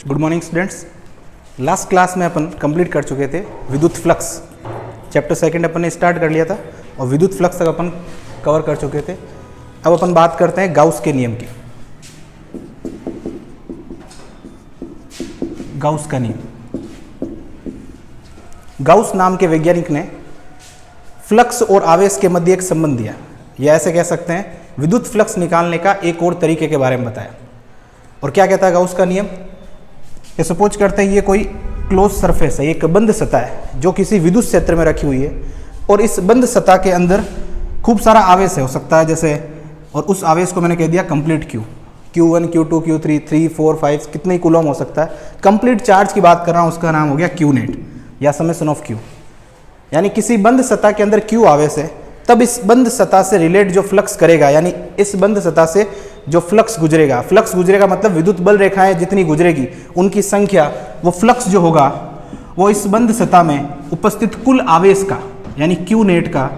Good morning students. Last class में अपन complete कर चुके थे विद्युत फ्लक्स। चैप्टर सेकंड अपन ने स्टार्ट कर लिया था और विद्युत फ्लक्स तक अपन कवर कर चुके थे। अब अपन बात करते हैं गाउस के नियम की। गाउस का नियम। गाउस नाम के वैज्ञानिक ने फ्लक्स और आवेश के मध्य एक संबंध दिया, या ऐसे कह सकते हैं विद्युत फ्लक्स निकालने का एक और तरीके के बारे में बताया। और क्या कहता है गाउस का नियम? ये सपोज करते हैं ये कोई क्लोज सरफेस है, एक बंद सतह है जो किसी विद्युत क्षेत्र में रखी हुई है, और इस बंद सतह के अंदर खूब सारा आवेश हो सकता है जैसे, और उस आवेश को मैंने कह दिया complete Q, Q1, Q2, Q3, 3, 4, 5 कितने कूलम हो सकता है। कंप्लीट चार्ज की बात कर रहा हूँ, उसका नाम हो गया क्यू नेट या समेशन ऑफ क्यू। यानी किसी बंद सतह के अंदर क्यू आवेश है, तब इस बंद सतह से रिलेट जो फ्लक्स करेगा, यानी इस बंद सतह से जो फ्लक्स गुजरेगा मतलब विद्युत बल रेखाएं जितनी गुजरेगी उनकी संख्या, वो फ्लक्स जो होगा वो इस बंद सतह में उपस्थित कुल आवेश का यानी क्यू नेट का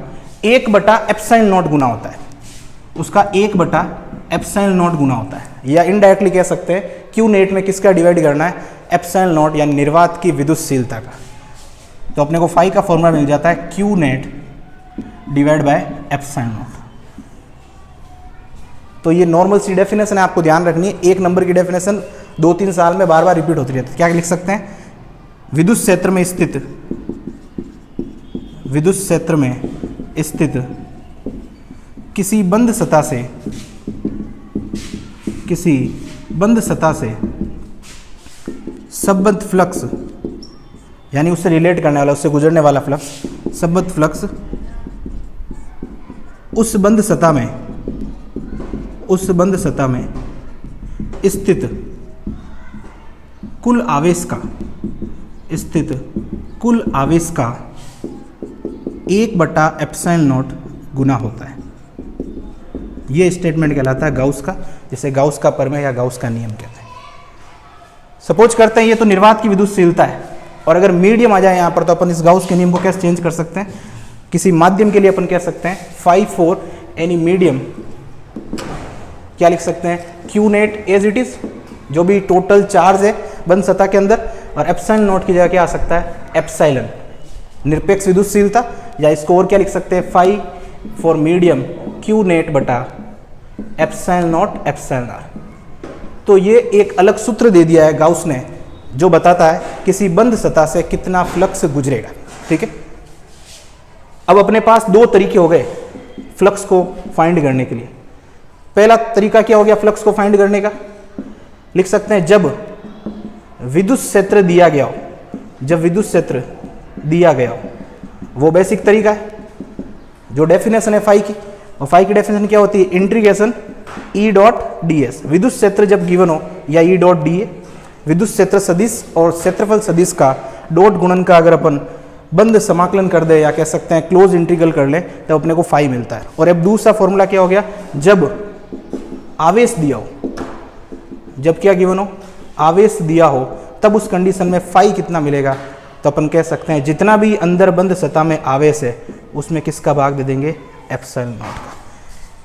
1/ε0 गुना होता है। उसका 1/ε0 गुना होता है, या इनडायरेक्टली कह सकते हैं क्यू नेट में किसका डिवाइड करना है, ε0 यानी निर्वात की विद्युतशीलता का। तो अपने को फाई का फॉर्मूला मिल जाता है क्यू नेट डिवाइड बाय ε0। तो ये नॉर्मल सी डेफिनेशन है, आपको ध्यान रखनी है। एक नंबर की डेफिनेशन 2-3 साल में बार बार रिपीट होती रहती है। क्या लिख सकते हैं? विद्युत क्षेत्र में स्थित किसी बंद सतह से संबद्ध फ्लक्स, यानी उससे रिलेट करने वाला, उससे गुजरने वाला फ्लक्स, संबद्ध फ्लक्स उस बंद सतह में स्थित कुल आवेश का 1/ε0 गुना होता है। यह स्टेटमेंट कहलाता है गाउस का, जिसे गाउस का प्रमेय या गाउस का नियम कहते हैं। सपोज करते हैं ये तो निर्वात की विद्युतशीलता है, और अगर मीडियम आ जाए यहाँ पर, तो अपन इस गाउस के नियम को कैसे चेंज कर सकते हैं? किसी माध्यम के लिए अपन कह सकते हैं फाई फॉर एनी मीडियम, क्या लिख सकते हैं? Q net as it is, जो भी टोटल चार्ज है बंद सतह के अंदर, और ε0 की जगह क्या आ सकता है? एप्सिलॉन, निरपेक्ष विद्युतशीलता, या इसको और क्या लिख सकते हैं? Phi for medium Q net बटा ε0 εr। तो ये एक अलग सूत्र दे दिया है गाउस ने, जो बताता है किसी बंद सतह से कितना फ्लक्स गुजरेगा। ठीक है, अब अपने पास दो तरीके हो गए फ्लक्स को फाइंड करने के लिए। पहला तरीका क्या हो गया फ्लक्स को फाइंड करने का? लिख सकते हैं जब विद्युत क्षेत्र दिया गया हो, वो बेसिक तरीका है, जो डेफिनेशन है फाई की। और फाई की डेफिनेशन क्या होती है? Integration E.ds। विद्युत क्षेत्र जब गिवन हो, या E.da, विद्युत क्षेत्र सदिश और क्षेत्रफल सदिश का डॉट गुणन का अगर अपन बंद समाकलन कर दे, या कह सकते हैं क्लोज इंटीग्रल कर ले, तो अपने को फाई मिलता है। और अब दूसरा फॉर्मूला क्या हो गया? जब आवेश दिया हो, जब क्या गिवन हो? आवेश दिया हो, तब उस कंडीशन में फाई कितना मिलेगा? तो अपन कह सकते हैं जितना भी अंदर बंद सतह में आवेश है, उसमें किसका भाग दे देंगे? ε0 का।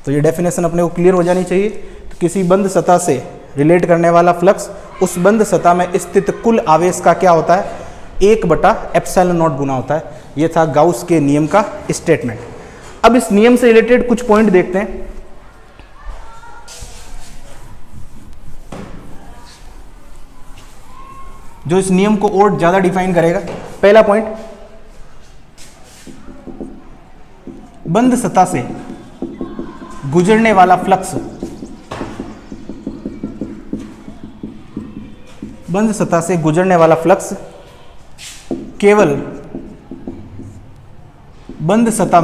तो ये डेफिनेशन अपने को क्लियर हो जानी चाहिए। तो किसी बंद सतह से रिलेट करने वाला फ्लक्स उस बंद सतह में स्थित कुल आवेश का क्या होता है? 1/ε0 गुना होता है। ये था गाउस के नियम का स्टेटमेंट। अब इस नियम से रिलेटेड कुछ पॉइंट देखते हैं। जो इस नियम को और ज्यादा डिफाइन करेगा। पहला पॉइंट, बंद सतह से गुजरने वाला फ्लक्स, बंद सतह से गुजरने वाला फ्लक्स केवल बंद सतह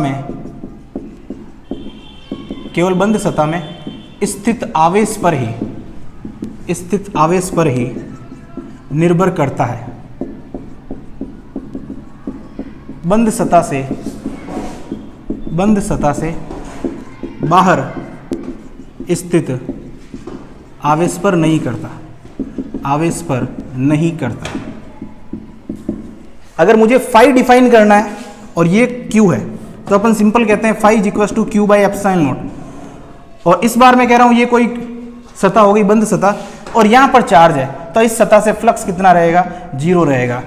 में स्थित आवेश पर ही निर्भर करता है। बंद सतह से बाहर स्थित आवेश पर नहीं करता। अगर मुझे फाई डिफाइन करना है और ये क्यू है, तो अपन सिंपल कहते हैं phi equal to Q by ε0। और इस बार मैं कह रहा हूं ये कोई सतह हो गई बंद सतह, और यहां पर चार्ज है, तो इस सतह से फ्लक्स कितना रहेगा, 0 रहेगा।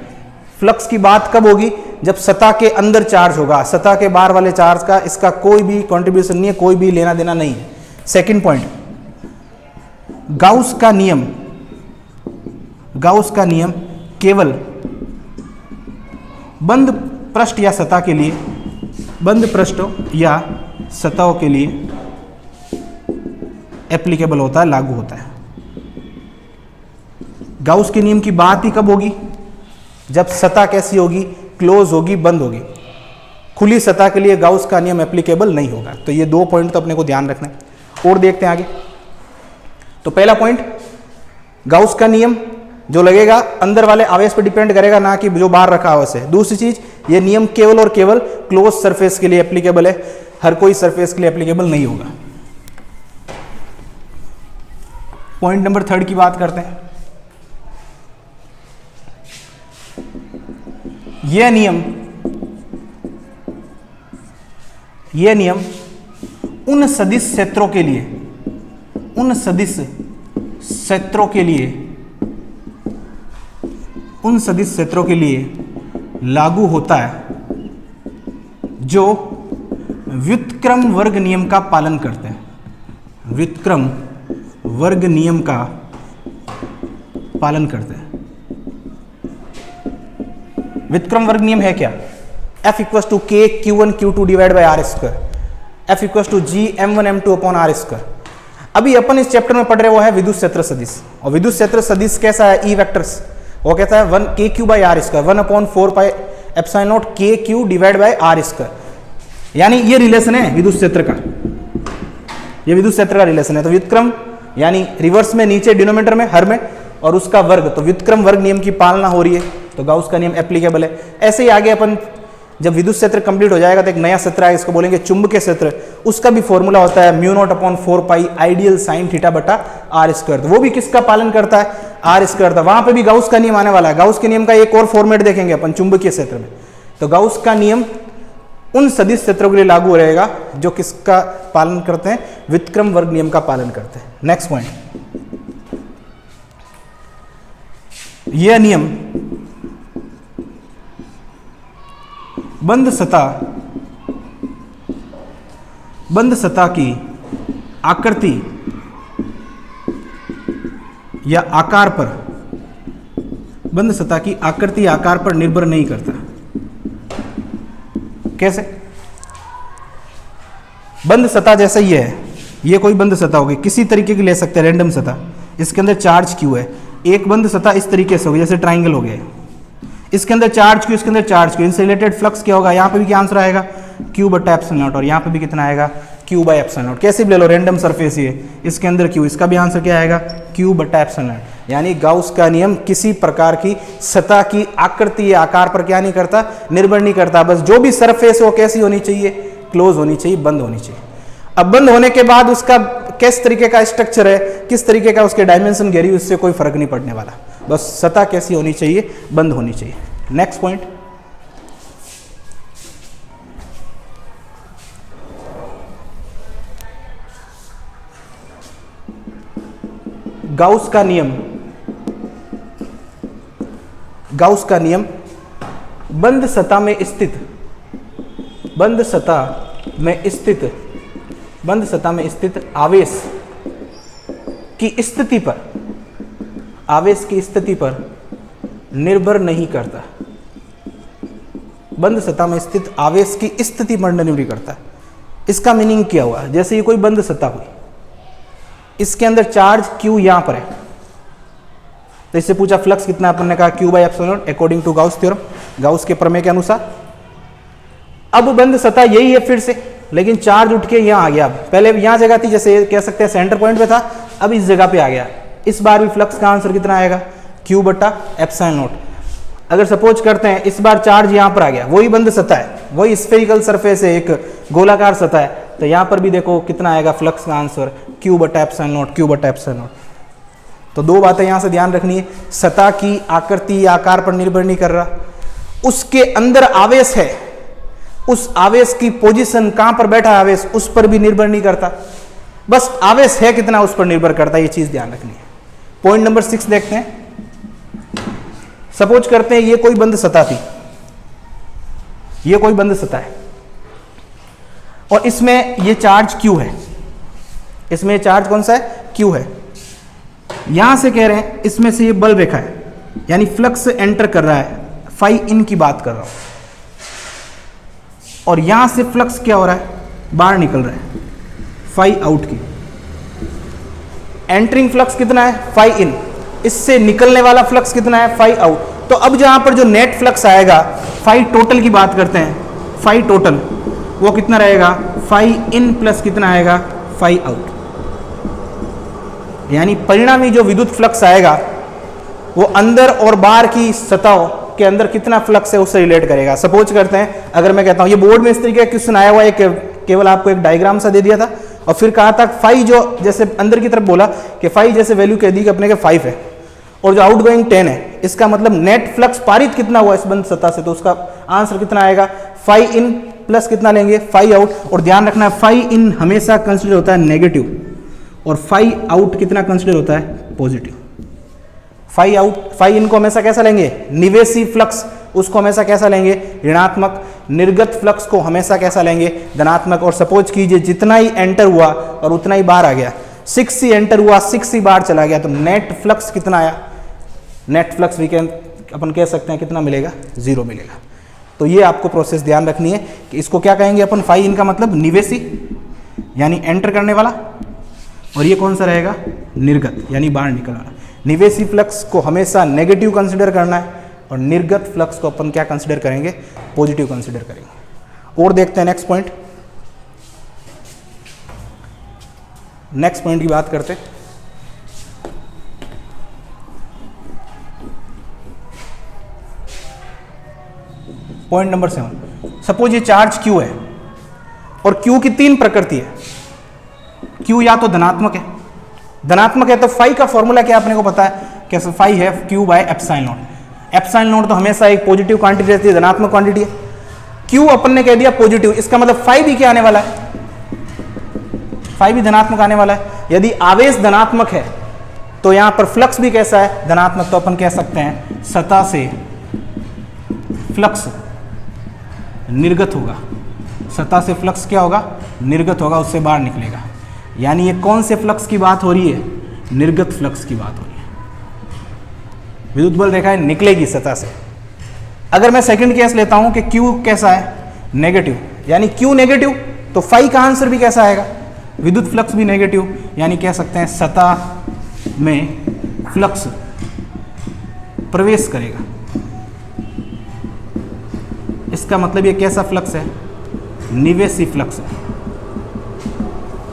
फ्लक्स की बात कब होगी, जब सतह के अंदर चार्ज होगा, सतह के बाहर वाले चार्ज का इसका कोई भी कंट्रीब्यूशन नहीं है, कोई भी लेना देना नहीं है। सेकंड पॉइंट, गाउस का नियम, गाउस का नियम केवल बंद पृष्ठ या सतह के लिए, बंद पृष्ठ या सतहों के लिए एप्लीकेबल होता है, लागू होता है। गाउस के नियम की बात ही कब होगी, जब सतह कैसी होगी, क्लोज होगी, बंद होगी। खुली सतह के लिए गाउस का नियम एप्लीकेबल नहीं होगा। तो ये 2 पॉइंट तो अपने को ध्यान रखना है। और देखते हैं आगे। तो पहला पॉइंट, गाउस का नियम जो लगेगा अंदर वाले आवेश पर डिपेंड करेगा, ना कि जो बाहर रखा आवेश है। दूसरी चीज, ये नियम केवल और केवल क्लोज सरफेस के लिए एप्लीकेबल है, हर कोई सरफेस के लिए एप्लीकेबल नहीं होगा। पॉइंट नंबर 3 की बात करते हैं। यह नियम उन सदिश क्षेत्रों के लिए, उन सदिश क्षेत्रों के लिए, उन सदिश क्षेत्रों के लिए लागू होता है जो व्युत्क्रम वर्ग नियम का पालन करते हैं। व्युत्क्रम वर्ग नियम का पालन करते हैं। व्युत्क्रम वर्ग नियम है क्या, F equal to K Q1 Q2 divide by r square, F equal to G M1 M2 upon r square. अभी अपन इस चैप्टर में पढ़ रहे वो है विद्युत क्षेत्र सदिश, और विद्युत क्षेत्र सदिश कैसा है, ई वेक्टर्स। वो कहता है 1 KQ by r square, 1/4 pi epsilon naught KQ divide by r square. यानी ये रिलेशन है विद्युत क्षेत्र का, ये विद्युत क्षेत्र का रिलेशन है। तो व्युत्क्रम यानी रिवर्स में, नीचे डिनोमिनेटर में, हर में, और उसका वर्ग, तो व्युत्क्रम वर्ग नियम की पालना हो रही है, तो गाउस का नियम एप्लीकेबल है। ऐसे ही आगे अपन जब विद्युत क्षेत्र कंप्लीट हो जाएगा तो एक नया क्षेत्र आएगा, इसको बोलेंगे चुंबकीय क्षेत्र। उसका भी फॉर्मूला होता है μ0/4 पाई आइडियल साइन थीटा बटा आर स्क्वायर। तो वो भी किसका पालन करता है, आर स्क्वायर था। वहां पे भी गाउस का नियम आने वाला है। गाउस के नियम का एक और फॉर्मेट देखेंगे अपन चुंबकीय क्षेत्र में। तो गाउस का नियम उन सदिश क्षेत्रों के लिए लागू रहेगा जो किसका पालन करते हैं, व्युत्क्रम वर्ग नियम का पालन करते हैं। नेक्स्ट पॉइंट, यह नियम बंद सतह की आकृति या आकार पर, बंद सतह की आकृति या आकार पर निर्भर नहीं करता। कैसे, बंद सतह जैसे ये है, ये कोई बंद सतह होगी, किसी तरीके की ले सकते हैं, रैंडम सतह, इसके अंदर चार्ज क्यू है। एक बंद सतह इस तरीके से होगी, जैसे ट्राइंगल हो गया, इसके अंदर चार्ज क्यू, इसके अंदर चार्ज क्यू, इनसे रिलेटेड फ्लक्स क्या होगा, यहाँ पे भी क्या आंसर आएगा, क्यू बटा एप्सिलॉन नॉट, और यहाँ पे भी कितना आएगा, क्यू बाई एप्सिलॉन नॉट। कैसे भी ले लो, रैंडम सरफेस ये, इसके अंदर क्यू, इसका भी आंसर क्या आएगा, क्यू बटा एप्सिलॉन नॉट। यानी गाउस का नियम किसी प्रकार की सतह की आकृति या आकार पर क्या नहीं करता, निर्भर नहीं करता। बस जो भी सरफेस वो कैसी होनी चाहिए, क्लोज होनी चाहिए, बंद होनी चाहिए। अब बंद होने के बाद उसका किस तरीके का स्ट्रक्चर है, किस तरीके का उसके डायमेंशन घेरी, उससे कोई फर्क नहीं पड़ने वाला। बस सतह कैसी होनी चाहिए, बंद होनी चाहिए। नेक्स्ट पॉइंट, गाउस का नियम, गाउस का नियम बंद सतह में स्थित, बंद सतह में स्थित, बंद सतह में स्थित आवेश की स्थिति पर, आवेश की स्थिति पर निर्भर नहीं करता। बंद सतह में स्थित आवेश की स्थिति पर निर्भर करता है। इसका मीनिंग क्या हुआ, जैसे ये कोई बंद सतह हुई, इसके अंदर चार्ज Q यहां पर है, तो इससे पूछा फ्लक्स कितना, अपन ने कहा Q by epsilon naught according to Gauss theorem, Gauss के प्रमेय के अनुसार। अब बंद सतह यही है फिर से, लेकिन चार्ज उठ के यहां आ गया। पहले यहां जगह थी, जैसे कह सकते हैं सेंटर पॉइंट पे था, अब इस जगह पे आ गया। इस बार भी फ्लक्स का आंसर कितना आएगा, Q बटा एप्सिलॉन नॉट। अगर सपोज करते हैं इस बार चार्ज यहां पर आ गया, वही बंद सतह है, वही स्फेरिकल सरफेस है, एक गोलाकार सतह है, तो यहां पर भी देखो कितना आएगा फ्लक्स का आंसर, Q बटा एप्सिलॉन नॉट, Q बटा एप्सिलॉन नॉट। तो दो बातें यहां से ध्यान रखनी है, सतह की आकृति या आकार पर निर्भर नहीं कर रहा, उसके अंदर आवेश है, उस आवेश की पोजीशन, कहां पर बैठा आवेश, उस पर भी निर्भर नहीं करता। बस आवेश है कितना, उस पर निर्भर करता है, ये चीज ध्यान रखनी है। पॉइंट नंबर 6 देखते हैं। सपोज करते हैं ये कोई बंद सतह थी, ये कोई बंद सतह है और इसमें ये चार्ज Q है, इसमें चार्ज कौन सा है, Q है। यहां से कह रहे हैं इसमें से ये बल रेखा है, यानी फ्लक्स एंटर कर रहा है, फाई इन की बात कर रहा हूं, और यहां से फ्लक्स क्या हो रहा है, बाहर निकल रहा है, फाई आउट की। एंटरिंग फ्लक्स कितना है, फाई इन, इससे निकलने वाला फ्लक्स कितना है, फाई आउट। तो अब जहां पर जो नेट फ्लक्स आएगा, फाई टोटल की बात करते हैं, फाई टोटल वो कितना रहेगा, फाई इन प्लस कितना आएगा, फाई आउट। यानी परिणामी जो विद्युत फ्लक्स आएगा वो अंदर और बाहर की सतहों के अंदर कितना फ्लक्स है उससे रिलेट करेगा। सपोज करते हैं अगर मैं कहता हूं, ये बोर्ड में इस तरीके का क्वेश्चन आया हुआ है, केवल आपको एक डायग्राम सा दे दिया था और फिर कहा था फाई जो जैसे अंदर की तरफ बोला कि फाई जैसे वैल्यू कह दी कि अपने के 5 है और जो आउटगोइंग 10 है, इसका मतलब नेट फ्लक्स पारित कितना हुआ इस बंद सतह से, तो उसका आंसर कितना आएगा, फाई इन प्लस कितना लेंगे, फाई आउट। और ध्यान रखना है फाई इन हमेशा कंसिडर होता है नेगेटिव और फाई आउट कितना कंसिडर होता है, पॉजिटिव। फाई आउट, फाई इन को हमेशा कैसा लेंगे, निवेशी फ्लक्स, उसको हमेशा कैसा लेंगे, ऋणात्मक। निर्गत फ्लक्स को हमेशा कैसा लेंगे, धनात्मक। और सपोज कीजिए जितना ही एंटर हुआ और उतना ही बाहर आ गया, 6 ही एंटर हुआ 6 ही बाहर चला गया, तो नेट फ्लक्स कितना आया, नेट फ्लक्स अपन कह सकते हैं कितना मिलेगा, 0 मिलेगा। तो ये आपको प्रोसेस ध्यान रखनी है कि इसको क्या कहेंगे अपन, फाई इन का मतलब निवेशी यानी एंटर करने वाला, और ये कौन सा रहेगा, निर्गत यानी बाहर निकल वाला। निवेशी फ्लक्स को हमेशा नेगेटिव कंसिडर करना है और निर्गत फ्लक्स को अपन क्या कंसिडर करेंगे, पॉजिटिव कंसिडर करेंगे। और देखते हैं नेक्स्ट पॉइंट, नेक्स्ट पॉइंट की बात करते हैं। पॉइंट नंबर 7, सपोज ये चार्ज Q है और Q की 3 प्रकृति है। Q या तो धनात्मक है, धनात्मक है तो फाई का फॉर्मूला क्या आपने को पता है, कैसे, फाई है Q by epsilon not. Epsilon not तो हमेशा एक पॉजिटिव क्वांटिटी रहती है, धनात्मक क्वांटिटी है। Q अपन ने कह दिया पॉजिटिव, इसका मतलब फाई भी क्या आने वाला है, फाई भी धनात्मक आने वाला है। यदि आवेश धनात्मक है तो यहां पर फ्लक्स भी कैसा है, धनात्मक। तो अपन कह सकते हैं सतह से फ्लक्स निर्गत होगा, सतह से फ्लक्स क्या होगा, निर्गत होगा, उससे बाहर निकलेगा। यानी ये कौन से फ्लक्स की बात हो रही है, निर्गत फ्लक्स की बात हो रही है। विद्युत बल रेखा निकलेगी सतह से। अगर मैं सेकंड केस लेता हूं कि Q कैसा है, नेगेटिव, यानी Q नेगेटिव तो फाई का आंसर भी कैसा आएगा, विद्युत फ्लक्स भी नेगेटिव। यानी कह सकते हैं सतह में फ्लक्स प्रवेश करेगा, इसका मतलब ये कैसा फ्लक्स है, निवेशी फ्लक्स है,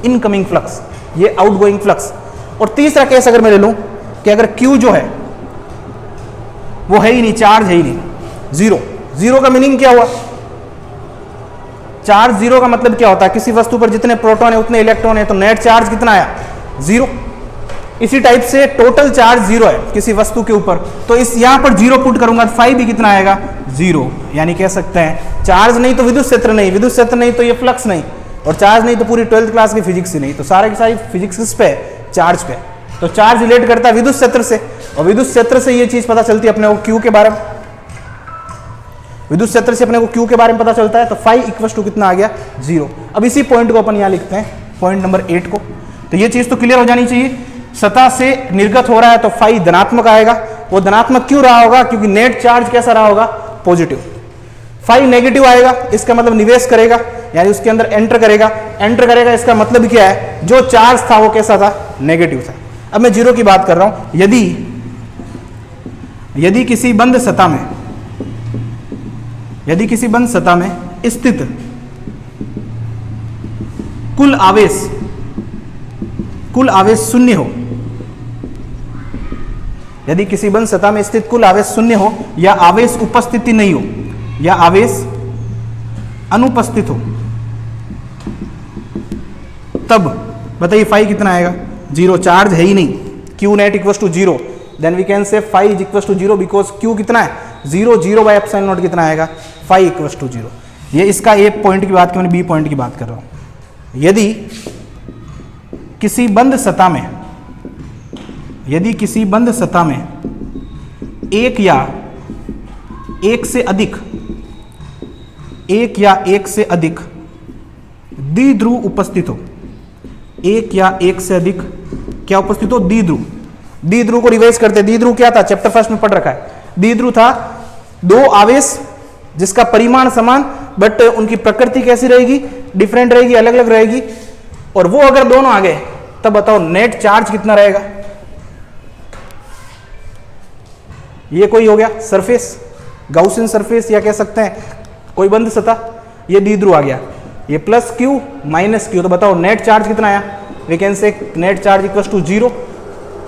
इनकमिंग फ्लक्स, ये आउटगोइंग फ्लक्स। और तीसरा केस अगर मैं ले लूं कि अगर Q जो है वो है ही नहीं, चार्ज है ही नहीं, 0। 0 का मीनिंग क्या हुआ, चार्ज 0 का मतलब क्या होता है, किसी वस्तु पर जितने प्रोटॉन है उतने इलेक्ट्रॉन है, तो नेट चार्ज कितना आया, 0। इसी टाइप से टोटल चार्ज 0 है किसी वस्तु के ऊपर, तो इस यहां पर 0 पुट करूंगा तो फाई भी कितना आएगा, 0। यानी कह सकते हैं चार्ज नहीं तो विद्युत क्षेत्र नहीं, विद्युत क्षेत्र नहीं तो ये फ्लक्स नहीं, और चार्ज नहीं तो पूरी 12th क्लास की फिजिक्स ही नहीं। तो सारे की सारी फिजिक्स किस पे, चार्ज पे। तो चार्ज रिलेट करता है विद्युत क्षेत्र से, और विद्युत क्षेत्र से ये चीज पता चलती है अपने को Q के बारे में, विद्युत क्षेत्र से अपने को Q के बारे में पता चलता है। तो फाई इक्वल टू कितना आ गया, 0। अब इसी पॉइंट को अपन यहां लिखते हैं, पॉइंट नंबर 8 को। तो ये चीज तो क्लियर हो जानी चाहिए, सतह से निर्गत हो रहा है तो फाई धनात्मक आएगा। वो धनात्मक क्यों रहा होगा, क्योंकि नेट चार्ज कैसा रहा होगा, पॉजिटिव। फाई नेगेटिव आएगा, इसका मतलब निवेश करेगा, यानी उसके अंदर एंटर करेगा। एंटर करेगा इसका मतलब क्या है, जो चार्ज था वो कैसा था, नेगेटिव था। अब मैं 0 की बात कर रहा हूं। यदि किसी बंद सतह में, यदि किसी बंद सतह में स्थित कुल आवेश शून्य हो, यदि किसी बंद सतह में स्थित कुल आवेश शून्य हो, या आवेश उपस्थिति नहीं हो, या आवेश अनुपस्थित हो, तब बताइए फाई कितना आएगा, 0। चार्ज है ही नहीं, Q net equal to 0, then we can say phi is equal to 0 because Q कितना है, 0। 0 बाय एप्सिलॉन नॉट कितना आएगा, फाई इक्वल टू 0। ये इसका A पॉइंट की बात की, मैंने B पॉइंट की बात कर रहा हूं। यदि किसी बंद सतह में, यदि किसी बंद सतह में एक या एक से अधिक, एक या एक से अधिक द्विध्रुव उपस्थित हो, एक या एक से अधिक क्या उपस्थित हो, द्विध्रुव। द्विध्रुव को रिवाइज करते हैं। द्विध्रुव क्या था, चैप्टर फर्स्ट में पढ़ रखा है। द्विध्रुव था दो आवेश जिसका परिमाण समान बट उनकी प्रकृति कैसी रहेगी, डिफरेंट रहेगी, अलग अलग रहेगी, और वो अगर दोनों आ गए तब बताओ नेट चार्ज कितना रहेगा। ये कोई हो गया सरफेस, गाउसियन सरफेस, या कह सकते हैं कोई बंद सतह। ये द्विध्रुव आ गया, ये प्लस क्यू माइनस क्यू, तो बताओ नेट चार्ज कितना आया। We can say net charge equals to 0।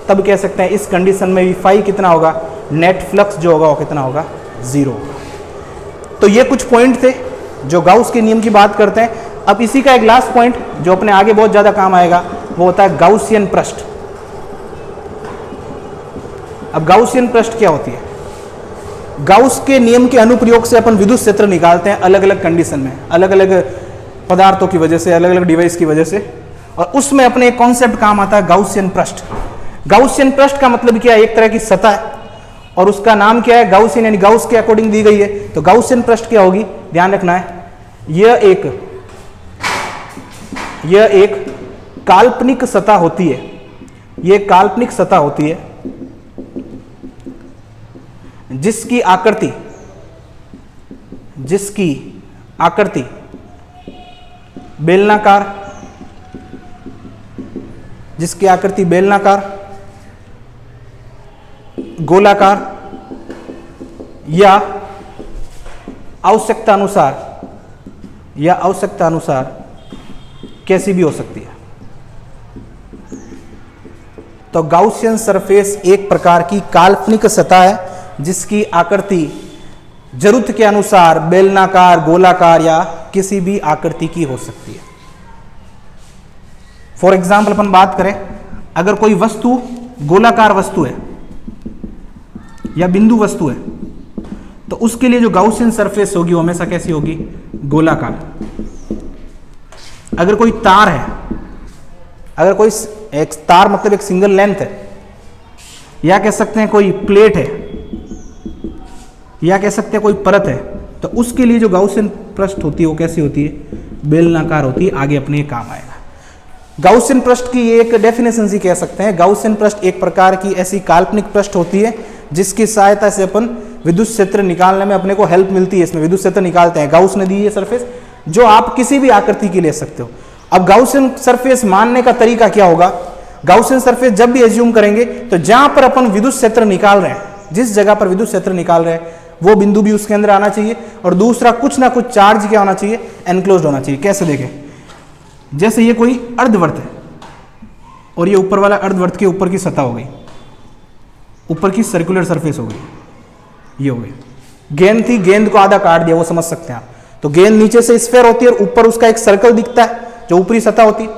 तब कह सकते हैं इस कंडीशन में भी फाई कितना होगा, नेट फ्लक्स जो होगा वो कितना होगा, 0 होगा। तो ये कुछ पॉइंट थे जो गाउस के नियम की बात करते हैं। अब इसी का एक लास्ट पॉइंट जो अपने आगे बहुत ज्यादा काम आएगा वो होता है गाउसियन पृष्ठ। अब गाउसियन पृष्ठ क्या होती है, गाउस के नियम के अनुप्रयोग से अपन विद्युत क्षेत्र निकालते हैं अलग अलग कंडीशन में, अलग अलग पदार्थों की वजह से, अलग अलग डिवाइस की वजह से, और उसमें अपने एक कॉन्सेप्ट काम आता है गाउसियन पृष्ठ। गाउसियन पृष्ठ का मतलब क्या है, एक तरह की सतह है और उसका नाम क्या है, गाउसियन, यानी गाउस के अकॉर्डिंग दी गई है। तो गाउसियन पृष्ठ क्या होगी, ध्यान रखना है, यह एक काल्पनिक सतह होती है। यह काल्पनिक सतह होती है जिसकी आकृति बेलनाकार, जिसकी आकृति बेलनाकार, गोलाकार या आवश्यकता अनुसार कैसी भी हो सकती है। तो गाउसियन सरफेस एक प्रकार की काल्पनिक सतह है जिसकी आकृति जरूरत के अनुसार बेलनाकार, गोलाकार या किसी भी आकृति की हो सकती है। फॉर एग्जाम्पल अपन बात करें, अगर कोई वस्तु गोलाकार वस्तु है या बिंदु वस्तु है तो उसके लिए जो गाउसियन सरफेस होगी वो हमेशा कैसी होगी, गोलाकार। अगर कोई तार है, अगर कोई एक तार मतलब एक सिंगल लेंथ है, या कह सकते हैं कोई प्लेट है, या कह सकते हैं कोई परत है, तो उसके लिए जो गाउसियन पृष्ठ होती है वो कैसी होती है, बेलनाकार होती है। आगे अपने काम आएगा। गाउसियन पृष्ठ की एक डेफिनेशन सी कह सकते हैं, गाउसियन पृष्ठ एक प्रकार की ऐसी काल्पनिक पृष्ठ होती है जिसकी सहायता से अपन विद्युत क्षेत्र निकालने में अपने को हेल्प मिलती है। इसमें विद्युत क्षेत्र निकालते हैं, गाउस ने दी है सरफेस जो आप किसी भी आकृति की ले सकते हो। अब गाउसियन सरफेस मानने का तरीका क्या होगा, गाउसियन सरफेस जब भी एज्यूम करेंगे तो जहां पर अपन विद्युत क्षेत्र निकाल रहे हैं, जिस जगह पर विद्युत क्षेत्र निकाल रहे हैं वो बिंदु भी उसके अंदर आना चाहिए, और दूसरा कुछ ना कुछ चार्ज क्या होना चाहिए, एनक्लोज्ड होना चाहिए। कैसे देखें, जैसे ये कोई अर्धवृत्त है और ये ऊपर वाला अर्धवृत्त के ऊपर की सतह हो गई, ऊपर की सर्कुलर सरफेस हो गई, ये हो गई। गेंद थी, गेंद को आधा काट दिया, वो समझ सकते हैं आप। तो गेंद नीचे से स्फेयर होती है और ऊपर उसका एक सर्कल दिखता है जो ऊपरी सतह होती है।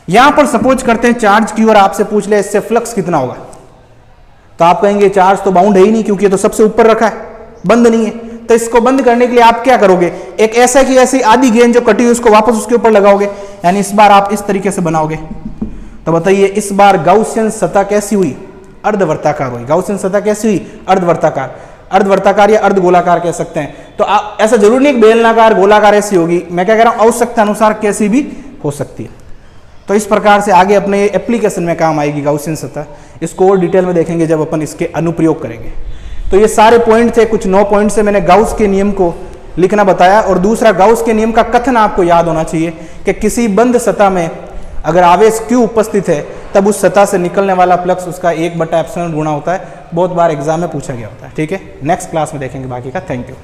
यहां पर सपोज करते हैं चार्ज की, और आपसे पूछ ले इससे फ्लक्स कितना होगा, तो आप कहेंगे चार्ज तो बाउंड है ही नहीं क्योंकि ये तो सबसे ऊपर रखा है, बंद नहीं है। तो इसको बंद करने के लिए आप क्या करोगे, एक ऐसा की ऐसी आधी गेंद जो कटी हुई उसको वापस उसके ऊपर लगाओगे, यानी इस बार आप इस तरीके से बनाओगे। तो बताइए इस बार गाउसियन सतह कैसी हुई, अर्धवर्ताकार हुई। गाउसियन सतह कैसी हुई, अर्धवर्ताकार, अर्धवर्ताकार या अर्धगोलाकार कह सकते हैं। तो ऐसा जरूरी नहीं बेलनाकार, गोलाकार ऐसी होगी, मैं क्या कह रहा हूं, आवश्यकता अनुसार कैसी भी हो सकती है। तो इस प्रकार से आगे अपने एप्लीकेशन में काम आएगी गाउसियन सतह। इसको और डिटेल में देखेंगे जब अपन इसके अनुप्रयोग करेंगे। तो ये सारे पॉइंट थे, कुछ 9 पॉइंट से मैंने गाउस के नियम को लिखना बताया। और दूसरा, गाउस के नियम का कथन आपको याद होना चाहिए कि किसी बंद सतह में अगर आवेश Q उपस्थित है तब उस सतह से निकलने वाला फ्लक्स उसका 1/ε गुणा होता है। बहुत बार एग्जाम में पूछा गया होता है। ठीक है, नेक्स्ट क्लास में देखेंगे बाकी का। Thank you.